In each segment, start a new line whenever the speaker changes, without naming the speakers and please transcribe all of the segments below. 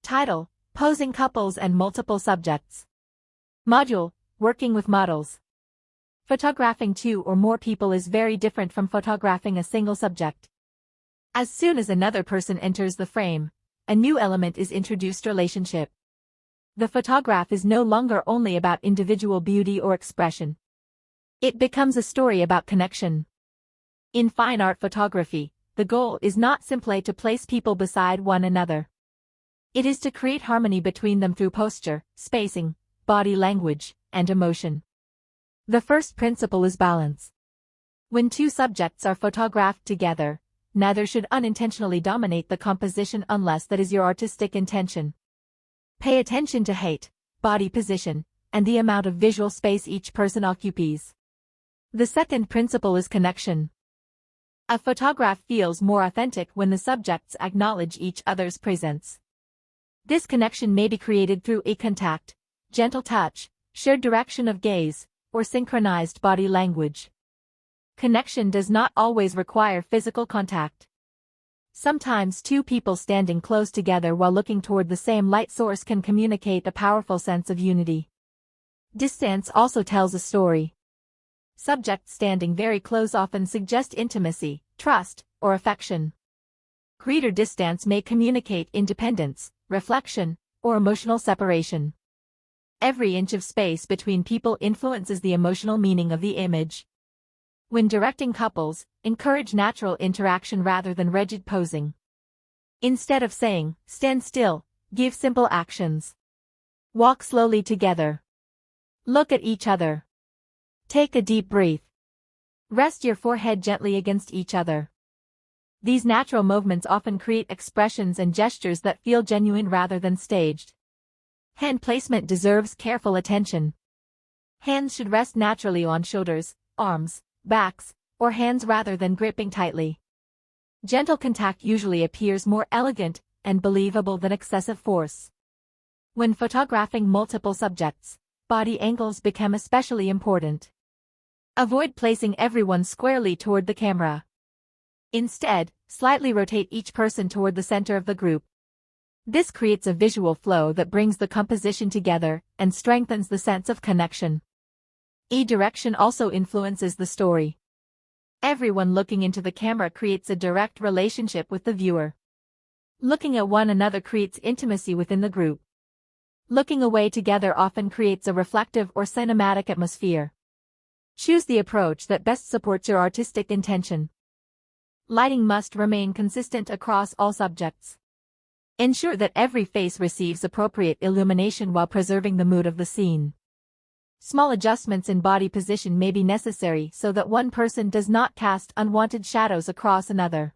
Title: Posing Couples and Multiple Subjects. Module: Working with Models. Photographing two or more people is very different from photographing a single subject. As soon as another person enters the frame, a new element is introduced: relationship. The photograph is no longer only about individual beauty or expression. It becomes a story about connection. In fine art photography, the goal is not simply to place people beside one another. It is to create harmony between them through posture, spacing, body language, and emotion. The first principle is balance. When two subjects are photographed together, neither should unintentionally dominate the composition unless that is your artistic intention. Pay attention to height, body position, and the amount of visual space each person occupies. The second principle is connection. A photograph feels more authentic when the subjects acknowledge each other's presence. This connection may be created through eye contact, gentle touch, shared direction of gaze, or synchronized body language. Connection does not always require physical contact. Sometimes two people standing close together while looking toward the same light source can communicate a powerful sense of unity. Distance also tells a story. Subjects standing very close often suggest intimacy, trust, or affection. Greater distance may communicate independence, reflection, or emotional separation. Every inch of space between people influences the emotional meaning of the image. When directing couples, encourage natural interaction rather than rigid posing. Instead of saying, "Stand still," give simple actions. Walk slowly together. Look at each other. Take a deep breath. Rest your forehead gently against each other. These natural movements often create expressions and gestures that feel genuine rather than staged. Hand placement deserves careful attention. Hands should rest naturally on shoulders, arms, backs, or hands rather than gripping tightly. Gentle contact usually appears more elegant and believable than excessive force. When photographing multiple subjects, body angles become especially important. Avoid placing everyone squarely toward the camera. Instead, slightly rotate each person toward the center of the group. This creates a visual flow that brings the composition together and strengthens the sense of connection. Direction also influences the story. Everyone looking into the camera creates a direct relationship with the viewer. Looking at one another creates intimacy within the group. Looking away together often creates a reflective or cinematic atmosphere. Choose the approach that best supports your artistic intention. Lighting must remain consistent across all subjects. Ensure that every face receives appropriate illumination while preserving the mood of the scene. Small adjustments in body position may be necessary so that one person does not cast unwanted shadows across another.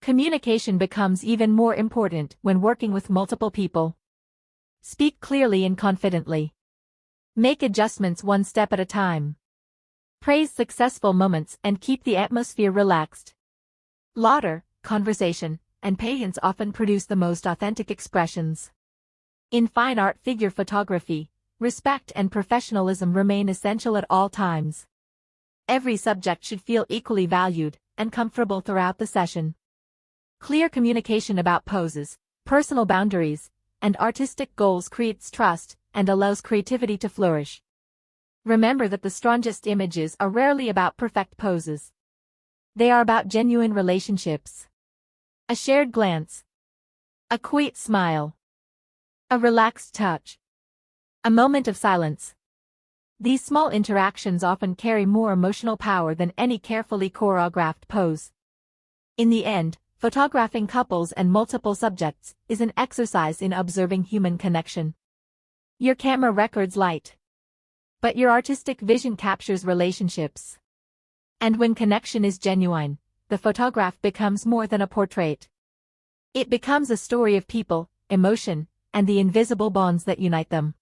Communication becomes even more important when working with multiple people. Speak clearly and confidently. Make adjustments one step at a time. Praise successful moments and keep the atmosphere relaxed. Laughter, conversation, and patience often produce the most authentic expressions. In fine art figure photography, respect and professionalism remain essential at all times. Every subject should feel equally valued and comfortable throughout the session. Clear communication about poses, personal boundaries, and artistic goals creates trust and allows creativity to flourish. Remember that the strongest images are rarely about perfect poses. They are about genuine relationships. A shared glance. A quiet smile. A relaxed touch. A moment of silence. These small interactions often carry more emotional power than any carefully choreographed pose. In the end, photographing couples and multiple subjects is an exercise in observing human connection. Your camera records light, but your artistic vision captures relationships. And when connection is genuine, the photograph becomes more than a portrait. It becomes a story of people, emotion, and the invisible bonds that unite them.